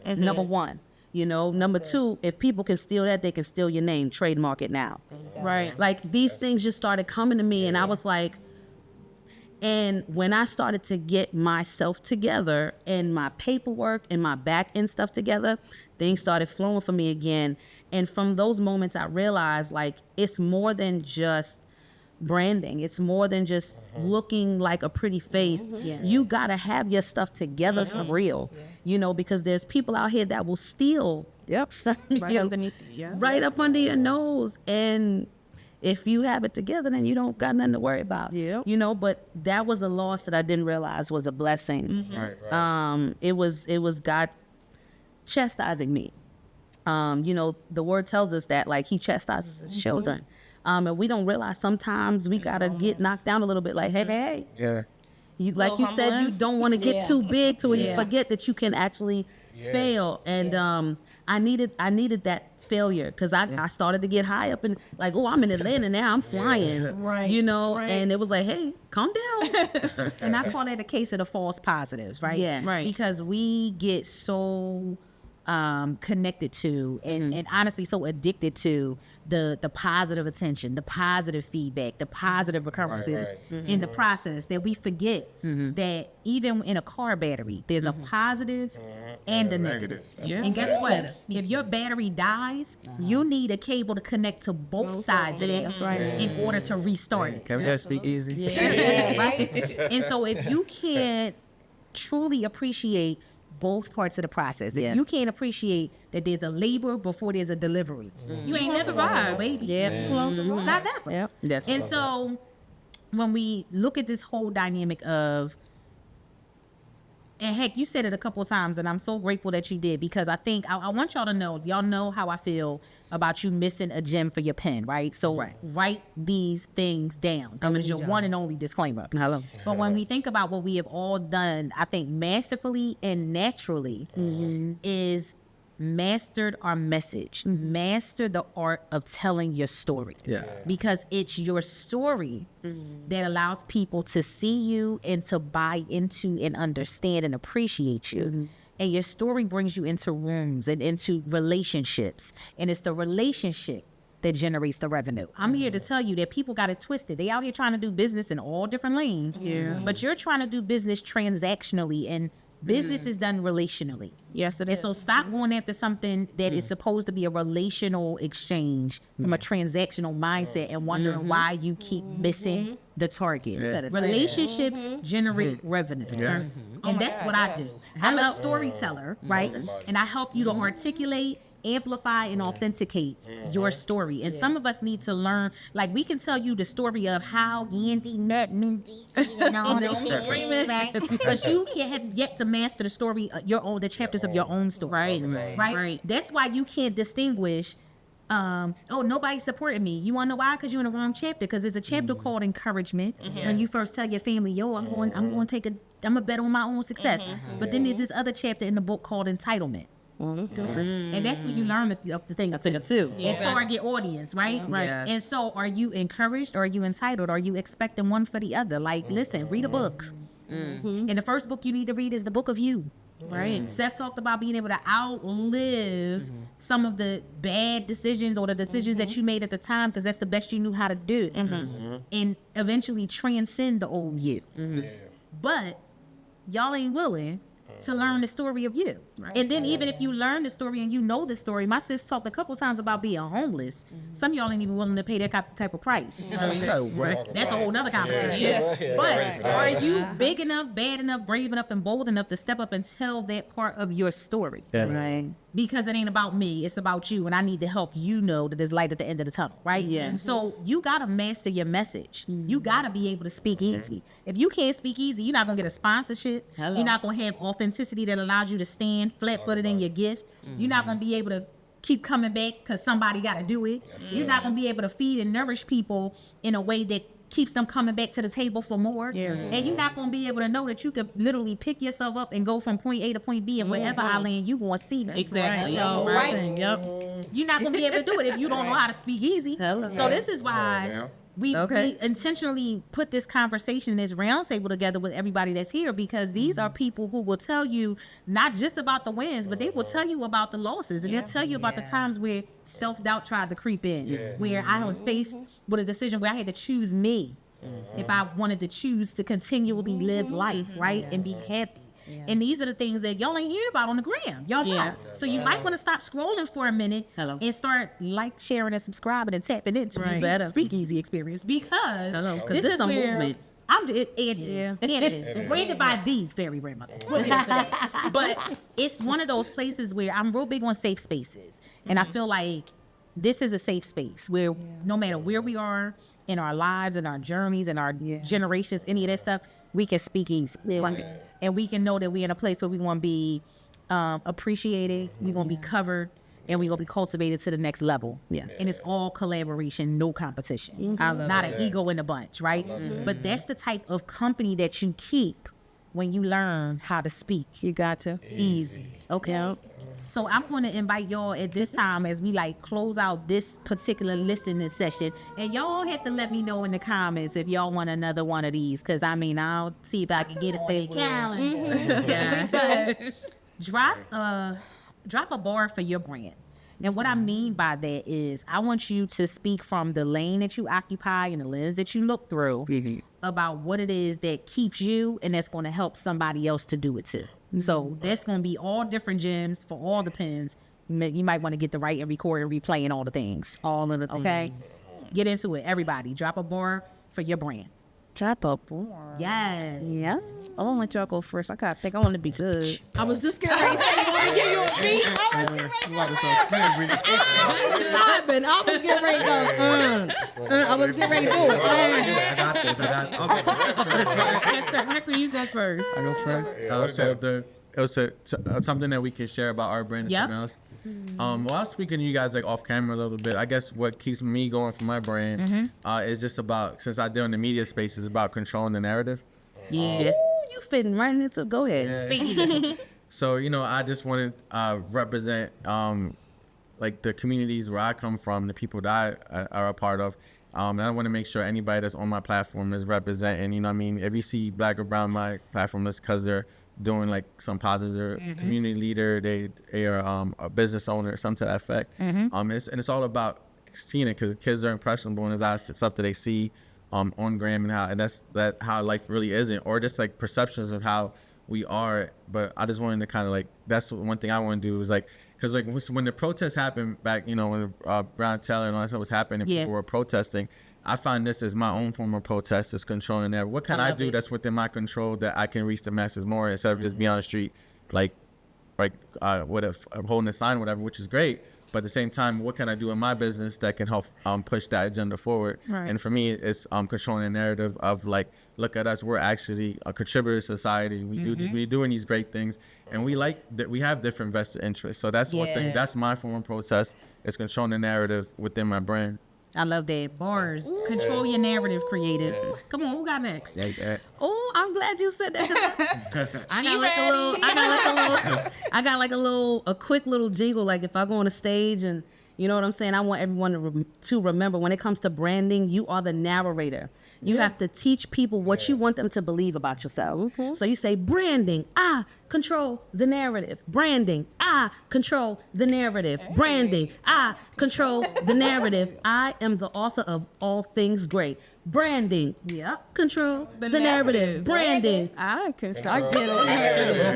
Number one. You know, number two, if people can steal that, they can steal your name, trademark it now. Right. Like these things just started coming to me and I was like, and when I started to get myself together and my paperwork and my back end stuff together, things started flowing for me again. And from those moments, I realized like it's more than just branding. It's more than just looking like a pretty face. You got to have your stuff together for real, you know, because there's people out here that will steal Right underneath. right up under your nose. And if you have it together, then you don't got nothing to worry about. You know, but that was a loss that I didn't realize was a blessing. It was God chastising me. You know, the word tells us that like he chastises his children. And we don't realize sometimes we gotta get knocked down a little bit. Like, hey. Like you said, you don't want to get too big to where you forget that you can actually fail. And I needed that failure because I started to get high up and like, oh, I'm in Atlanta now, I'm flying, you know, and it was like, hey, calm down. And I call that a case of the false positives, right? Right. Because we get so connected to and honestly so addicted to the positive attention, the positive feedback, the positive occurrences in the process that we forget that even in a car battery, there's a positive and a negative. And guess what? If your battery dies, you need a cable to connect to both sides of it in order to restart it. Can we just speak easy? Right? And so if you can't truly appreciate both parts of the process. If you can't appreciate that there's a labor before there's a delivery, you ain't never survive, baby. Not never. And so when we look at this whole dynamic of And heck, you said it a couple of times, and I'm so grateful that you did, because I think I want y'all to know, y'all know how I feel about you missing a gem for your pen, right? So write these things down. That is your one and only disclaimer. Hello. But when we think about what we have all done, I think masterfully and naturally is mastered our message, master the art of telling your story. Yeah. Because it's your story that allows people to see you and to buy into and understand and appreciate you. And your story brings you into rooms and into relationships. And it's the relationship that generates the revenue. I'm here to tell you that people got it twisted. They out here trying to do business in all different lanes. Yeah. But you're trying to do business transactionally, and business is done relationally. Yes, it And is. so stop going after something that is supposed to be a relational exchange from a transactional mindset and wondering why you keep missing the target. Relationships generate revenue. Yeah. And that's what I do. I'm a storyteller, right? And I help you to articulate, amplify, and authenticate your story. And some of us need to learn, like, we can tell you the story of how Yandy met Mindy and all that, right? But you can't have yet to master the story, the chapters of your own story. Right? That's why you can't distinguish nobody's supporting me. You want to know why? Because you're in the wrong chapter. Because there's a chapter called encouragement. When you first tell your family, yo, I'm going to I'm a bet on my own success. But then there's this other chapter in the book called entitlement. And that's when you learn the thing too. And target audience, right? Yes. And so, are you encouraged or are you entitled? Are you expecting one for the other? Like, listen, read a book. And the first book you need to read is the book of you. Right. Seth talked about being able to outlive some of the bad decisions or the decisions that you made at the time, because that's the best you knew how to do. And eventually transcend the old you. But y'all ain't willing to learn the story of you. And then even if you learn the story and you know the story, my sis talked a couple times about being homeless. Some of y'all ain't even willing to pay that type of price. That's a whole nother conversation. But are you big enough, bad enough, brave enough, and bold enough to step up and tell that part of your story? Right. Because it ain't about me, it's about you, and I need to help you know that there's light at the end of the tunnel, right? Yeah. So you gotta master your message. You gotta be able to speak easy. If you can't speak easy, you're not gonna get a sponsorship. Hello. You're not gonna have authenticity that allows you to stand flat-footed in your gift. You're not gonna be able to keep coming back because somebody gotta do it. You're not gonna be able to feed and nourish people in a way that keeps them coming back to the table for more. And you're not going to be able to know that you could literally pick yourself up and go from point A to point B, and wherever I land, you going to see that. Exactly. Right? Yep. You're not going to be able to do it if you don't know how to speak easy. So this is why we intentionally put this conversation, this roundtable together with everybody that's here, because these are people who will tell you not just about the wins, but they will tell you about the losses, and they'll tell you about the times where self-doubt tried to creep in, where I was faced with a decision where I had to choose me if I wanted to choose to continually live life, right, and be happy. And these are the things that y'all ain't hear about on the gram. Y'all don't. So you might want to stop scrolling for a minute and start sharing, and subscribing and tapping into the Speakeasy experience, because this is a movement. It is branded by the fairy grandmother. But it's one of those places where I'm real big on safe spaces. And I feel like this is a safe space where no matter where we are in our lives and our journeys and our generations, any of that stuff, we can speak easy. And we can know that we're in a place where we want to be appreciated, we're going to be covered, and we're going to be cultivated to the next level. And it's all collaboration, no competition. Not an ego in a bunch, right? But that's the type of company that you keep when you learn how to speak. You got to. Easy. Okay. So I'm going to invite y'all at this time as we close out this particular listening session. And y'all have to let me know in the comments if y'all want another one of these. Because, I'll see if I can get it for your calendar. Drop a bar for your brand. And what I mean by that is I want you to speak from the lane that you occupy and the lens that you look through about what it is that keeps you and that's going to help somebody else to do it too. So that's going to be all different gems for all the pins. You might want to get the right and record and replay and all the things. All of the things. Okay? Get into it. Everybody, drop a bar for your brand. Chop up. Yes. Yeah. I won't let y'all go first. I gotta think. I want to be good. I was just getting ready to say, you want to give you a beat? I was getting ready to go. I was getting ready to do it. I got this. Hector, you go first. I go first. It was something that we can share about our brand and Yep. something else. Well, I was speaking to you guys like off camera a little bit. I guess what keeps me going for my brand is just about, since I deal in the media space, is about controlling the narrative. Yeah. You fitting right into. Go ahead. Yeah. So, I just want to represent like the communities where I come from, the people that I are a part of. And I want to make sure anybody that's on my platform is representing, what I mean? If you see black or brown on my platform, that's because they're doing like some positive community leader, they are a business owner or something to that effect. It's all about seeing it, because kids are impressionable and it's stuff that they see on Gram, and that's how life really isn't, or just like perceptions of how we are. But I just wanted to kind of like, that's one thing I want to do is like, because like when the protests happened back, when Brown Taylor and all that stuff was happening, and people were protesting, I find this as my own form of protest, is controlling that. What can I do that's within my control that I can reach the masses more, instead of just be on the street, like holding a sign, whatever, which is great. But at the same time, what can I do in my business that can help push that agenda forward? Right. And for me, it's controlling the narrative of like, look at us, we're actually a contributor to society. We're doing these great things, and we like that we have different vested interests. So that's one thing. That's my form of protest, is controlling the narrative within my brand. I love that. Bars. Control your narrative, creatives. Come on, who got next? Oh, I'm glad you said that. I got a quick little jingle. Like if I go on a stage and, you know what I'm saying, I want everyone to remember, when it comes to branding, you are the narrator. You have to teach people what you want them to believe about yourself. So you say, branding, I control the narrative. Branding, I control the narrative. Branding, I control the narrative. I am the author of all things great. Branding, control the narrative. Branding, I get it.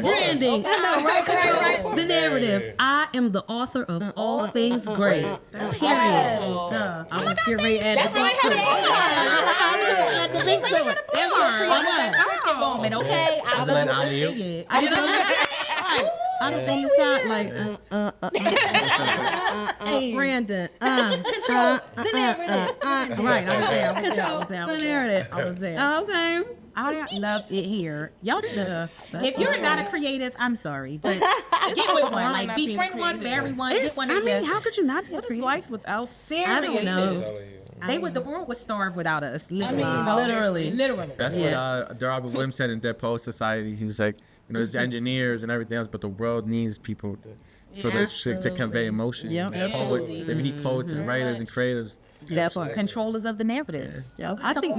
branding, I know, right? Control the narrative. I am the author of all things great. Period. I was getting ready to add the beat to it. Add the beat to it. There's a creative moment, okay? I was on the side like, hey, Brandon, Control the narrative. right, I was there. Control the narrative. I was there. Okay. I love it here. Y'all, if you're not a creative, I'm sorry, but get with one. Like, befriend one, marry one, get one of them. How could you not be a What is creative? life without? I don't know. Telling you. The world would starve without us. Literally. That's what Robert Williams said in Dead Poet Society. He was like, there's engineers and everything else, but the world needs people to convey emotion. Yeah, Poets, they need poets and writers and creatives. That part. Controllers of the narrative. I think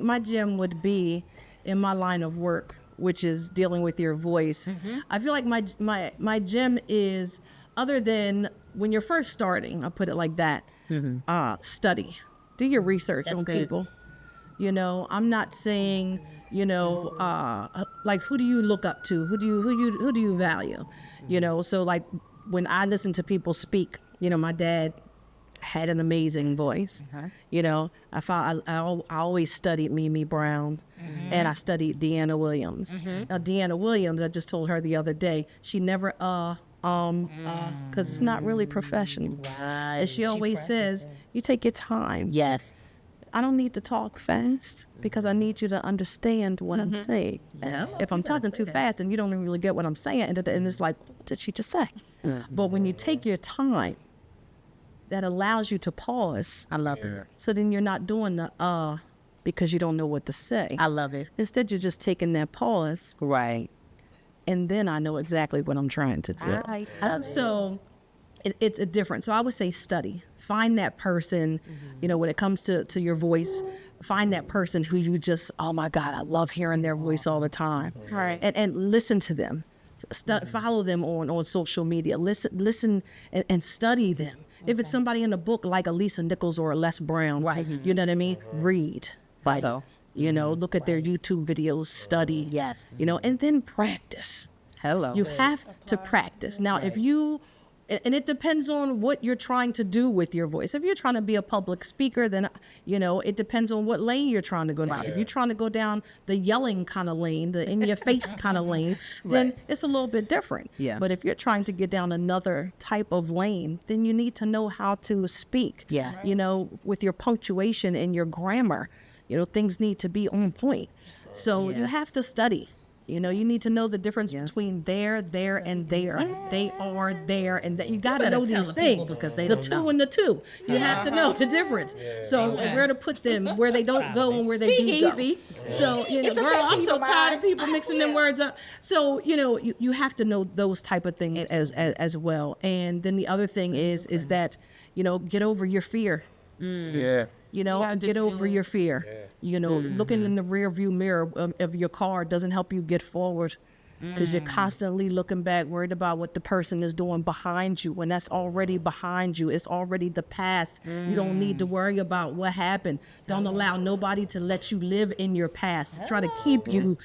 my gem would be in my line of work, which is dealing with your voice. I feel like my gem is, other than when you're first starting, I'll put it like that. Study, do your research on people. I'm not saying, like, who do you look up to? Who do you value? So like when I listen to people speak, my dad had an amazing voice. I always studied Mimi Brown, and I studied Deanna Williams. Now Deanna Williams, I just told her the other day, she never because it's not really professional. As she always says, you take your time. Yes. I don't need to talk fast because I need you to understand what I'm saying. If I'm talking too fast and you don't really get what I'm saying, and it's like, what did she just say? But when you take your time, that allows you to pause. I love it. So then you're not doing the because you don't know what to say. I love it. Instead, you're just taking that pause, Right. and then I know exactly what I'm trying to do. So it's a different. So I would say study. Find that person, when it comes to your voice, find that person who you just, oh my God, I love hearing their voice all the time. Right. And listen to them. Follow them on social media. Listen and study them. If it's somebody in a book like a Lisa Nichols or a Les Brown, you know what I mean? Read. Vital. Look at their YouTube videos, study. Yes. And then practice. Hello. You have to practice. Now, if you and it depends on what you're trying to do with your voice. If you're trying to be a public speaker, then, it depends on what lane you're trying to go down. If you're trying to go down the yelling kind of lane, the in your face kind of lane, then it's a little bit different. Yeah. But if you're trying to get down another type of lane, then you need to know how to speak. Yes. With your punctuation and your grammar, things need to be on point. So you have to study. You need to know the difference between there, and there. They are there, and that. You got to know these things. Because they the don't two know. and the two. You have to know the difference. So where to put them, where they don't go, and where they do go. So girl, I'm so tired of people mixing them words up. So you have to know those type of things as well. And then the other thing is that get over your fear. Yeah. Get over your fear. Looking in the rear view mirror of your car doesn't help you get forward, because you're constantly looking back, worried about what the person is doing behind you. When that's already behind you, it's already the past. You don't need to worry about what happened. Don't allow nobody to let you live in your past, to try to keep you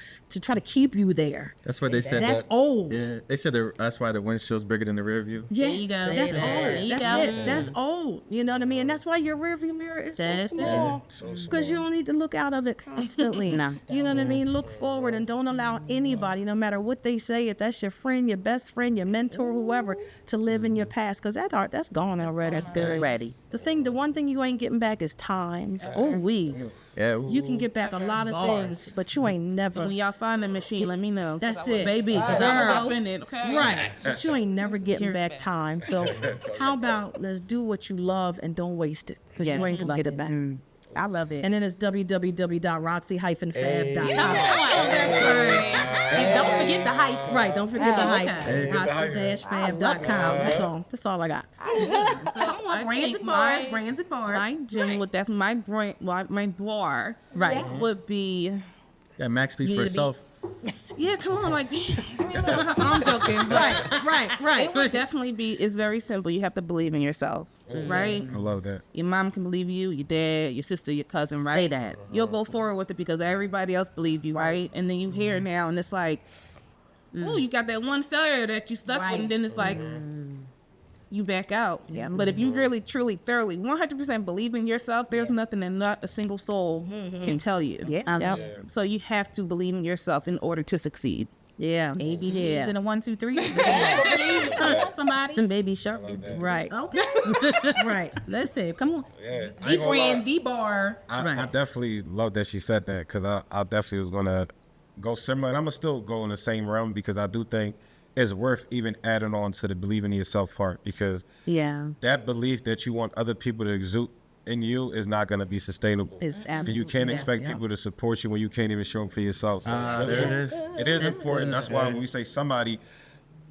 there. That's what they said. That's that, old. Yeah, they said that's why the windshield's bigger than the rear view. Yes, you go. that's There old. you That's go. it. That's old. You know what I mean? And that's why your rearview mirror is so small. Because you don't need to look out of it constantly. No. You know what I mean? Look forward and don't allow anybody, no matter what they say, if that's your friend, your best friend, your mentor, whoever, to live in your past. Because that's gone already. That's good. Ready. The one thing you ain't getting back is time. Oh, we. Yeah. You can get back a lot of things, but you ain't never. When y'all find the machine, let me know. That's it. Baby, because I'm Hop in it, okay? Right. But you ain't never getting back time. So how about let's do what you love and don't waste it, because you ain't gonna get it back. I love it. And then it's www.roxy-fab.com. And don't forget the hyphen. Right, don't forget the hype. Hey, Roxy-fab.com. That's all I got. Come on, brands and bars, brands and bars. My gym would definitely, my brand, my bar Right. would be, Yeah, max speak for itself. yeah, come on, like, I'm joking. Right. It would definitely be, it's very simple. You have to believe in yourself, right? I love that. Your mom can believe you, your dad, your sister, your cousin, right? Say that. You'll go forward with it because everybody else believed you, right? And then you hear now, and it's like, oh, you got that one failure that you stuck with, and then it's like, you back out. Yeah. But if you really, truly, thoroughly, 100% believe in yourself, there's nothing that not a single soul can tell you. Yeah. So you have to believe in yourself in order to succeed. Yeah. ABCs and a 1, 2, 3. Somebody. Baby shark. Right. Okay. Right. Listen, come on. Yeah. I The ain't gonna brand, lie. the bar. I definitely love that she said that, because I definitely was going to go similar. And I'm going to still go in the same realm, because I do think it's worth even adding on to the believe in yourself part, because Yeah. that belief that you want other people to exude in you is not going to be sustainable. It's And absolutely. you can't expect people to support you when you can't even show them for yourself. So There it is. it is important. That's why when we say somebody,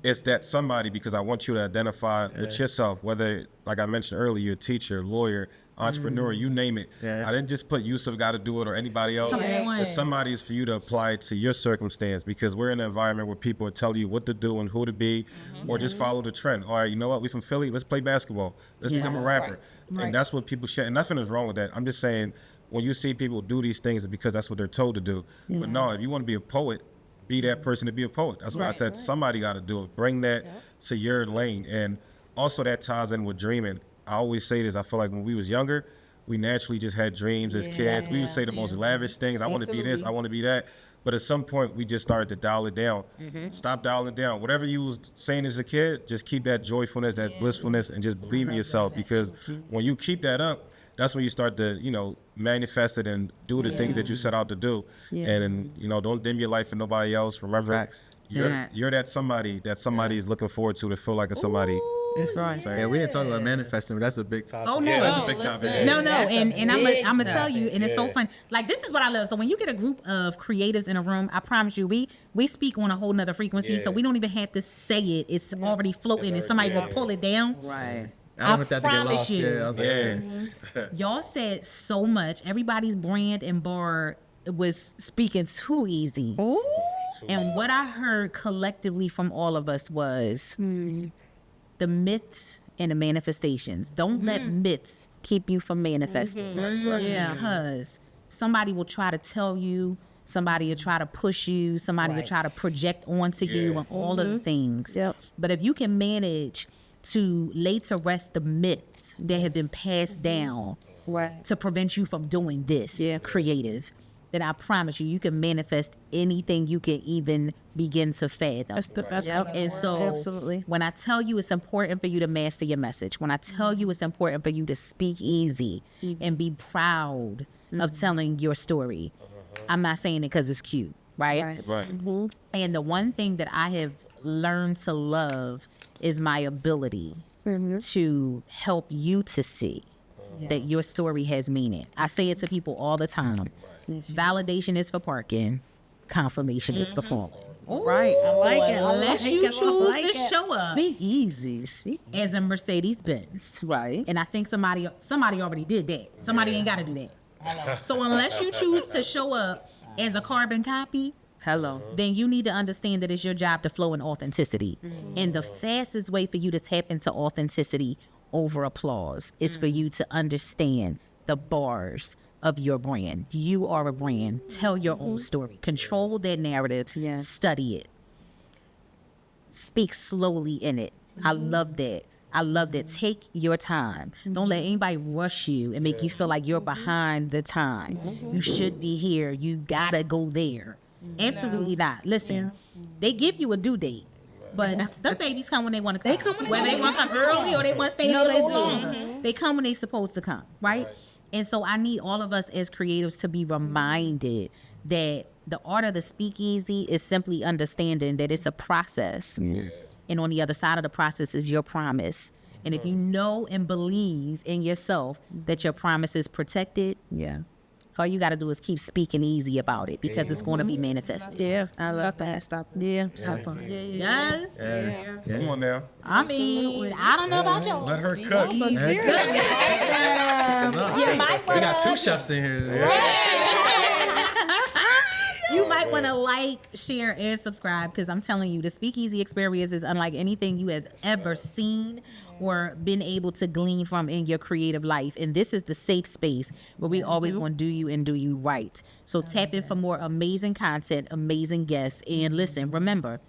it's that somebody, because I want you to identify with yourself, whether, like I mentioned earlier, you're a teacher, lawyer, entrepreneur, you name it. Yeah. I didn't just put Yusuf got to do it or anybody else. on. It's somebody is for you to apply it to your circumstance, because we're in an environment where people tell you what to do and who to be, or just follow the trend. All right, you know what? We from Philly. Let's play basketball. Let's become a rapper. And that's what people share. And nothing is wrong with that. I'm just saying, when you see people do these things, it's because that's what they're told to do. But no, if you want to be a poet, be that person to be a poet. That's why I said somebody got to do it. Bring that to your lane. And also that ties in with dreaming. I always say this. I feel like when we was younger, we naturally just had dreams as kids. We would say the most lavish things. I want to be this. I want to be that. But at some point, we just started to dial it down. Stop dialing it down. Whatever you was saying as a kid, just keep that joyfulness, that blissfulness, and just believe in yourself. Because when you keep that up, that's when you start to, manifest it and do the things that you set out to do. And don't dim your life for nobody else. Remember, Facts. you're that somebody is looking forward to feel like a somebody. That's right. Yeah, we didn't talk about manifesting, but that's a big topic. Oh no, That's a big topic. No, and I'm gonna tell you, and it's so fun. Like, this is what I love. So when you get a group of creatives in a room, I promise you, we speak on a whole nother frequency. So we don't even have to say it. It's already floating, and somebody will pull it down. Right. I don't want that to get promise lost. you. Yeah, I was like, Y'all said so much. Everybody's brand and bar was speaking too easy. And what I heard collectively from all of us was the myths and the manifestations. Don't let myths keep you from manifesting. Yeah. Because somebody will try to tell you, somebody will try to push you, somebody will try to project onto you and all of the things. Yep. But if you can manage to lay to rest the myths that have been passed down Right. to prevent you from doing this creative, then I promise you, you can manifest anything you can even begin to fathom. That's the best. And so Absolutely. when I tell you it's important for you to master your message, when I tell you it's important for you to speak easy and be proud of telling your story, I'm not saying it because it's cute, right? Right. And the one thing that I have learned to love is my ability to help you to see that your story has meaning. I say it to people all the time. Validation is for parking, confirmation is for falling. Right. I like it. Unless you choose to show up Speak easy. Speak. as a Mercedes Benz. Right. And I think somebody already did that. Somebody ain't got to do that. So unless you choose to show up as a carbon copy, Hello. then you need to understand that it's your job to flow in authenticity. And the fastest way for you to tap into authenticity over applause is for you to understand the bars of your brand. You are a brand. Tell your own story. Control that narrative. Yes. Study it. Speak slowly in it. I love that. I love that. Take your time. Don't let anybody rush you and make you feel like you're behind the time. You should be here. You gotta go there. Absolutely not. Listen, they give you a due date. But the babies come when they want to come. They come when whether they want to come early or they want to stay a little longer. They come when they supposed to come, right? And so I need all of us as creatives to be reminded that the art of the speakeasy is simply understanding that it's a process. And on the other side of the process is your promise. And if you know and believe in yourself that your promise is protected, all you got to do is keep speaking easy about it because it's going to be manifested. Yeah. I love that. Stop. Yeah. Stop. Yes. Come on now. I mean, I don't know about you. Let her cook. You might We got wanna, two chefs in here. you might want to like, share, and subscribe because I'm telling you, the Speakeasy experience is unlike anything you have ever seen or been able to glean from in your creative life. And this is the safe space where we always want to do you and do you right. So tap in for more amazing content, amazing guests. And listen, remember,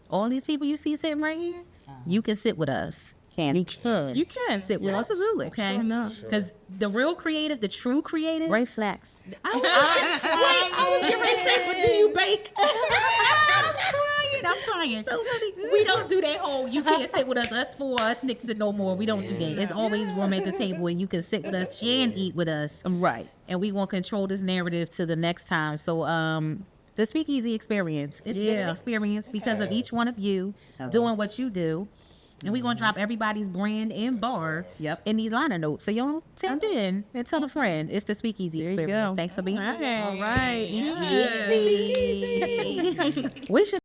all these people you see sitting right here, you can sit with us. You can. You can sit with us. Absolutely. Okay. Because the real creative, the true creative. Bring snacks. I was getting ready to say, but do you bake? I'm crying. So we don't do that whole, you can't sit with us 4, us 6, and no more. We don't do that. It's always room at the table and you can sit with us and eat with us. Right. And we want to control this narrative to the next time. So, the Speakeasy experience, it's an experience because of each one of you doing what you do. And we're going to drop everybody's brand and bar in these liner notes. So y'all tap in and tell a friend. It's the Speakeasy experience. Thanks for being here. All right. Easy. We should